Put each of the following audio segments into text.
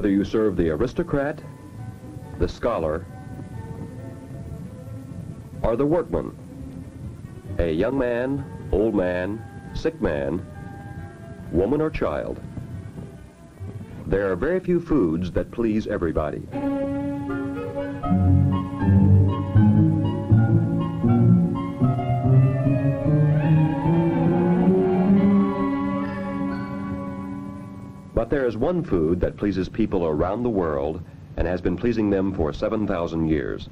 Whether you serve the aristocrat, the scholar, or the workman, a young man, old man, sick man, woman or child, there are very few foods that please everybody. But there is one food that pleases people around the world and has been pleasing them for 7,000 years.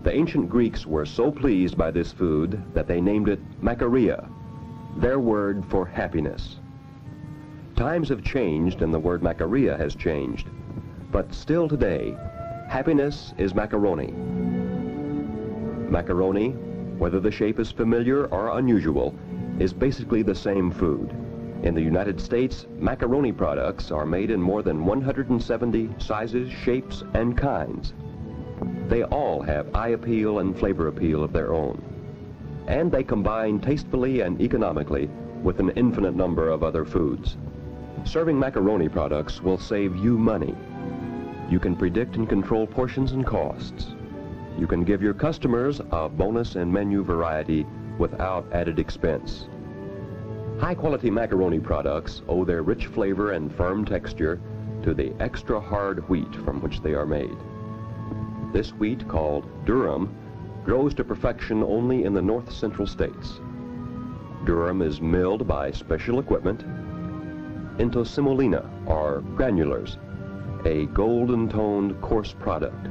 The ancient Greeks were so pleased by this food that they named it Macaroni, their word for happiness. Times have changed and the word Macaroni has changed, but still today, happiness is macaroni. Macaroni, whether the shape is familiar or unusual, is basically the same food. In the United States, macaroni products are made in more than 170 sizes, shapes, and kinds. They all have eye appeal and flavor appeal of their own. And they combine tastefully and economically with an infinite number of other foods. Serving macaroni products will save you money. You can predict and control portions and costs. You can give your customers a bonus in menu variety without added expense. High-quality macaroni products owe their rich flavor and firm texture to the extra hard wheat from which they are made. This wheat, called durum, grows to perfection only in the north central states. Durum is milled by special equipment into semolina, or granulars, a golden-toned coarse product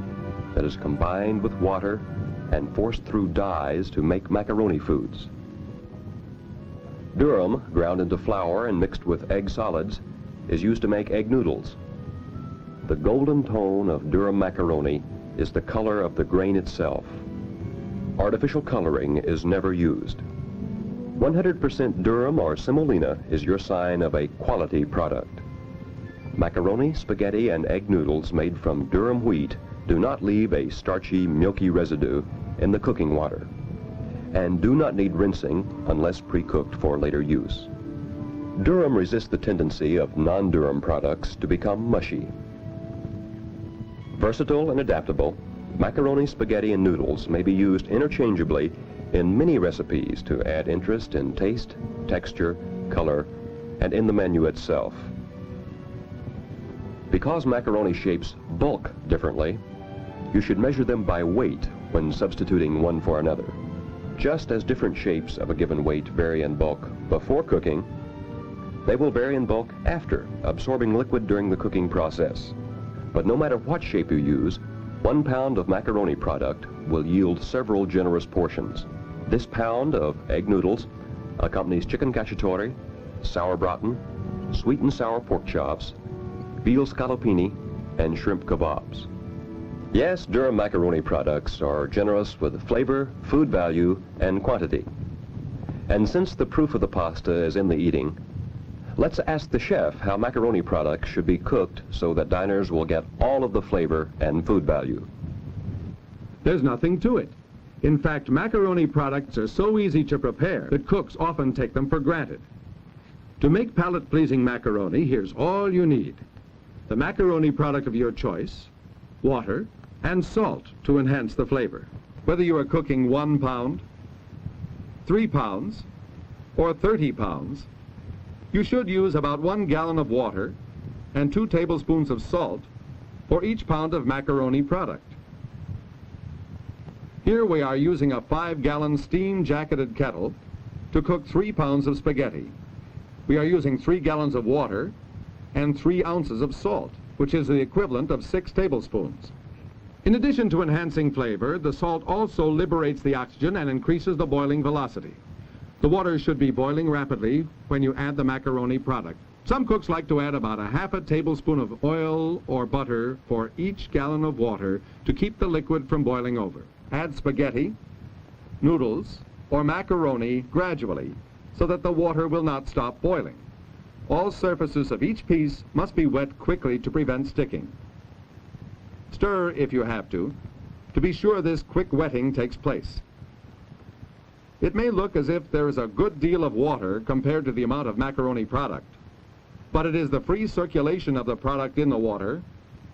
that is combined with water and forced through dyes to make macaroni foods. Durum, ground into flour and mixed with egg solids, is used to make egg noodles. The golden tone of durum macaroni is the color of the grain itself. Artificial coloring is never used. 100% durum or semolina is your sign of a quality product. Macaroni, spaghetti, and egg noodles made from durum wheat do not leave a starchy, milky residue in the cooking water, and do not need rinsing unless pre-cooked for later use. Durum resists the tendency of non-durum products to become mushy. Versatile and adaptable, macaroni, spaghetti, and noodles may be used interchangeably in many recipes to add interest in taste, texture, color, and in the menu itself. Because macaroni shapes bulk differently, you should measure them by weight when substituting one for another. Just as different shapes of a given weight vary in bulk before cooking, they will vary in bulk after, absorbing liquid during the cooking process. But no matter what shape you use, 1 pound of macaroni product will yield several generous portions. This pound of egg noodles accompanies chicken cacciatore, sauerbraten, sweet and sour pork chops, veal scallopini, and shrimp kebabs. Yes, durum macaroni products are generous with flavor, food value, and quantity. And since the proof of the pasta is in the eating, let's ask the chef how macaroni products should be cooked so that diners will get all of the flavor and food value. There's nothing to it. In fact, macaroni products are so easy to prepare that cooks often take them for granted. To make palate-pleasing macaroni, here's all you need: the macaroni product of your choice, water, and salt to enhance the flavor. Whether you are cooking 1 pound, 3 pounds, or 30 pounds, you should use about 1 gallon of water and 2 tablespoons of salt for each pound of macaroni product. Here we are using a 5-gallon steam-jacketed kettle to cook 3 pounds of spaghetti. We are using 3 gallons of water and 3 ounces of salt, which is the equivalent of 6 tablespoons. In addition to enhancing flavor, the salt also liberates the oxygen and increases the boiling velocity. The water should be boiling rapidly when you add the macaroni product. Some cooks like to add about a half a tablespoon of oil or butter for each gallon of water to keep the liquid from boiling over. Add spaghetti, noodles, or macaroni gradually so that the water will not stop boiling. All surfaces of each piece must be wet quickly to prevent sticking. Stir if you have to be sure this quick wetting takes place. It may look as if there is a good deal of water compared to the amount of macaroni product, but it is the free circulation of the product in the water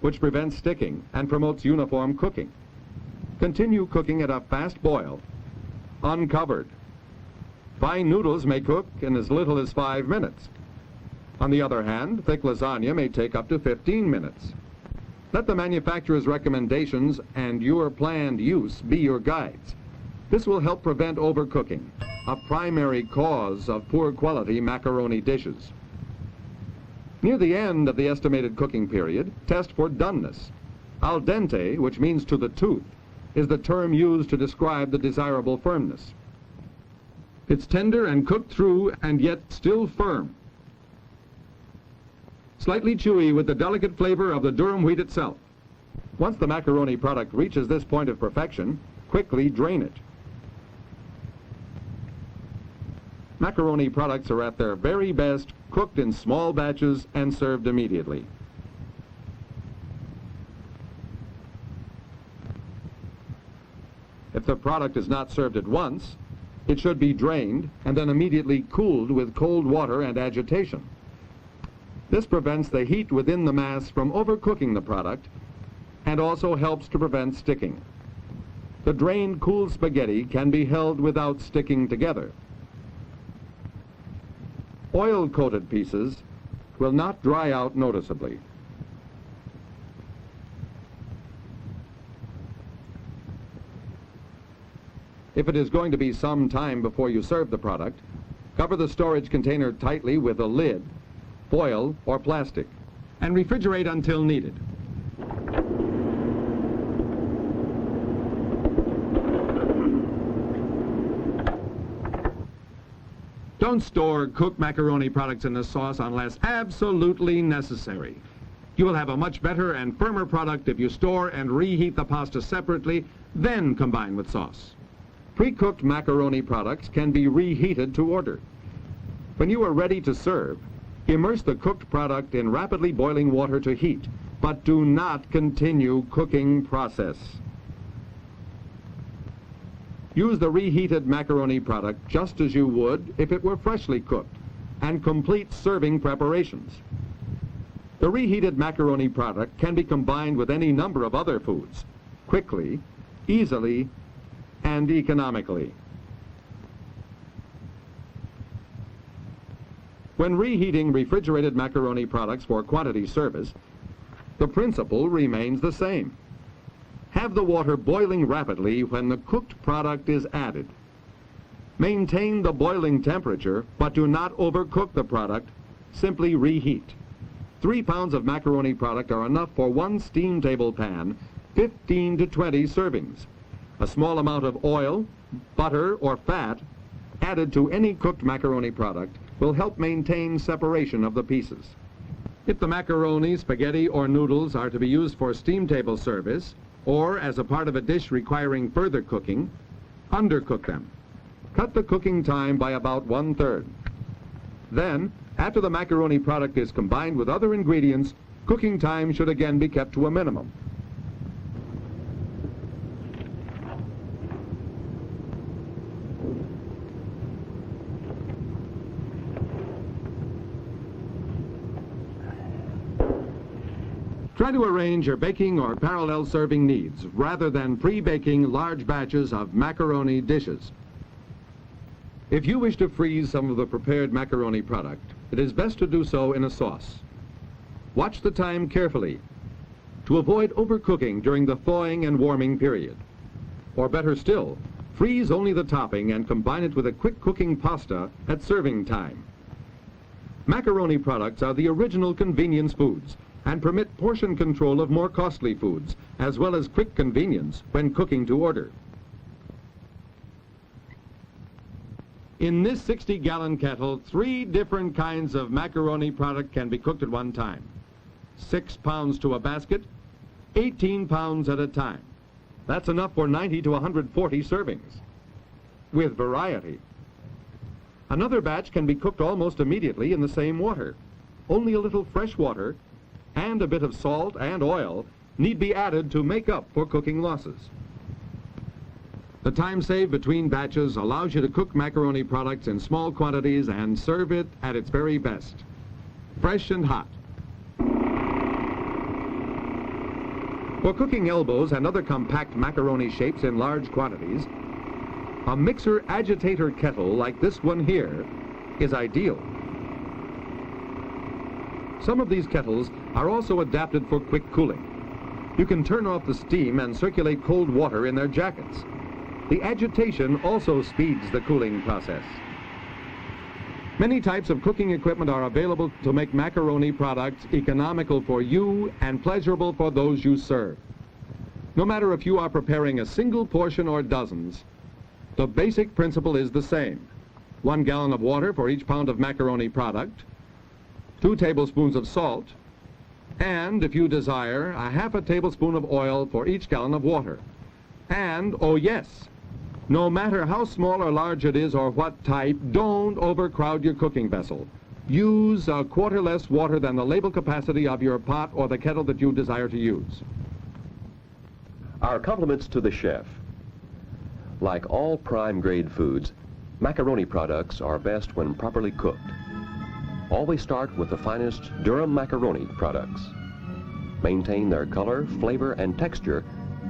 which prevents sticking and promotes uniform cooking. Continue cooking at a fast boil, uncovered. Fine noodles may cook in as little as 5 minutes. On the other hand, thick lasagna may take up to 15 minutes. Let the manufacturer's recommendations and your planned use be your guides. This will help prevent overcooking, a primary cause of poor quality macaroni dishes. Near the end of the estimated cooking period, test for doneness. Al dente, which means to the tooth, is the term used to describe the desirable firmness. It's tender and cooked through and yet still firm. Slightly chewy with the delicate flavor of the durum wheat itself. Once the macaroni product reaches this point of perfection, quickly drain it. Macaroni products are at their very best cooked in small batches and served immediately. If the product is not served at once, it should be drained and then immediately cooled with cold water and agitation. This prevents the heat within the mass from overcooking the product and also helps to prevent sticking. The drained cool spaghetti can be held without sticking together. Oil-coated pieces will not dry out noticeably. If it is going to be some time before you serve the product, cover the storage container tightly with a lid, foil, or plastic, and refrigerate until needed. Don't store cooked macaroni products in the sauce unless absolutely necessary. You will have a much better and firmer product if you store and reheat the pasta separately, then combine with sauce. Pre-cooked macaroni products can be reheated to order. When you are ready to serve, immerse the cooked product in rapidly boiling water to heat, but do not continue cooking process. Use the reheated macaroni product just as you would if it were freshly cooked, and complete serving preparations. The reheated macaroni product can be combined with any number of other foods, quickly, easily, and economically. When reheating refrigerated macaroni products for quantity service, the principle remains the same. Have the water boiling rapidly when the cooked product is added. Maintain the boiling temperature, but do not overcook the product. Simply reheat. 3 pounds of macaroni product are enough for 1 steam table pan, 15 to 20 servings. A small amount of oil, butter, or fat added to any cooked macaroni product will help maintain separation of the pieces. If the macaroni, spaghetti, or noodles are to be used for steam table service, or as a part of a dish requiring further cooking, undercook them. Cut the cooking time by about 1/3. Then, after the macaroni product is combined with other ingredients, cooking time should again be kept to a minimum. Try to arrange your baking or parallel serving needs rather than pre-baking large batches of macaroni dishes. If you wish to freeze some of the prepared macaroni product, it is best to do so in a sauce. Watch the time carefully to avoid overcooking during the thawing and warming period. Or better still, freeze only the topping and combine it with a quick cooking pasta at serving time. Macaroni products are the original convenience foods and permit portion control of more costly foods, as well as quick convenience when cooking to order. In this 60-gallon kettle, 3 different kinds of macaroni product can be cooked at one time. 6 pounds to a basket, 18 pounds at a time. That's enough for 90 to 140 servings, with variety. Another batch can be cooked almost immediately in the same water. Only a little fresh water and a bit of salt and oil need be added to make up for cooking losses. The time saved between batches allows you to cook macaroni products in small quantities and serve it at its very best. fresh and hot. For cooking elbows and other compact macaroni shapes in large quantities, a mixer agitator kettle like this one here is ideal. Some of these kettles are also adapted for quick cooling. You can turn off the steam and circulate cold water in their jackets. The agitation also speeds the cooling process. Many types of cooking equipment are available to make macaroni products economical for you and pleasurable for those you serve. No matter if you are preparing a single portion or dozens, the basic principle is the same. 1 gallon of water for each pound of macaroni product, 2 tablespoons of salt, and, if you desire, a ½ tablespoon of oil for each gallon of water. And, oh yes, no matter how small or large it is or what type, don't overcrowd your cooking vessel. Use a quarter less water than the label capacity of your pot or the kettle that you desire to use. Our compliments to the chef. Like all prime grade foods, macaroni products are best when properly cooked. Always start with the finest Durham macaroni products. Maintain their color, flavor, and texture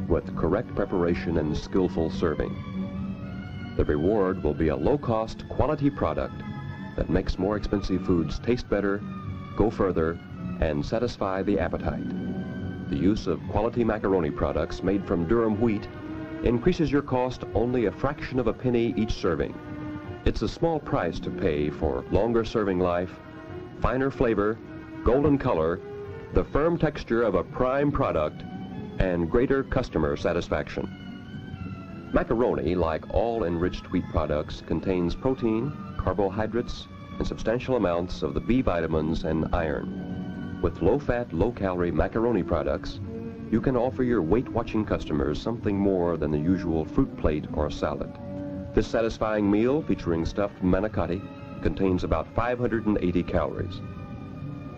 with correct preparation and skillful serving. The reward will be a low-cost, quality product that makes more expensive foods taste better, go further, and satisfy the appetite. The use of quality macaroni products made from Durham wheat increases your cost only a fraction of a penny each serving. It's a small price to pay for longer serving life, finer flavor, golden color, the firm texture of a prime product, and greater customer satisfaction. Macaroni, like all enriched wheat products, contains protein, carbohydrates, and substantial amounts of the B vitamins and iron. With low-fat, low-calorie macaroni products, you can offer your weight-watching customers something more than the usual fruit plate or salad. This satisfying meal, featuring stuffed manicotti, contains about 580 calories.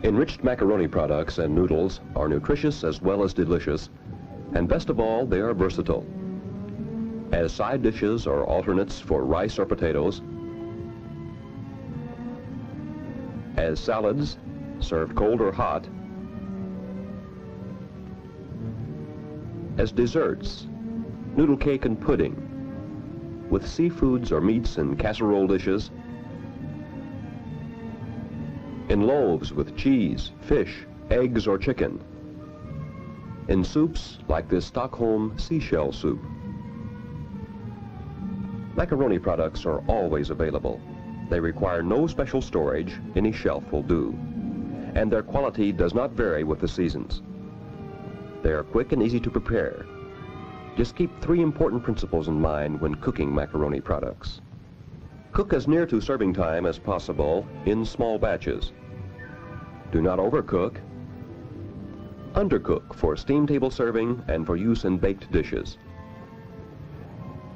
Enriched macaroni products and noodles are nutritious as well as delicious, and best of all, they are versatile. As side dishes or alternates for rice or potatoes, as salads, served cold or hot, as desserts, noodle cake and pudding, with seafoods or meats and casserole dishes, in loaves with cheese, fish, eggs, or chicken, in soups like this Stockholm seashell soup. Macaroni products are always available. They require no special storage, any shelf will do. And their quality does not vary with the seasons. They are quick and easy to prepare. Just keep 3 important principles in mind when cooking macaroni products. Cook as near to serving time as possible in small batches. Do not overcook. Undercook for steam table serving and for use in baked dishes.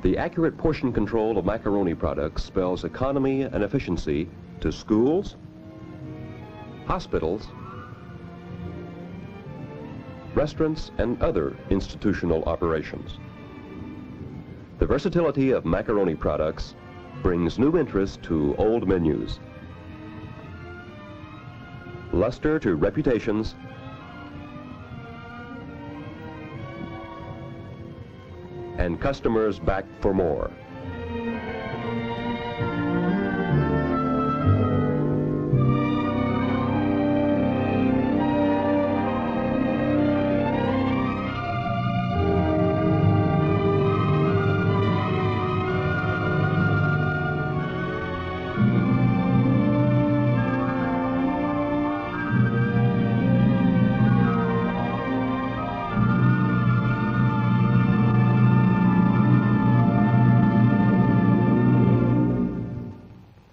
The accurate portion control of macaroni products spells economy and efficiency to schools, hospitals, restaurants, and other institutional operations. The versatility of macaroni products brings new interest to old menus, luster to reputations, and customers back for more.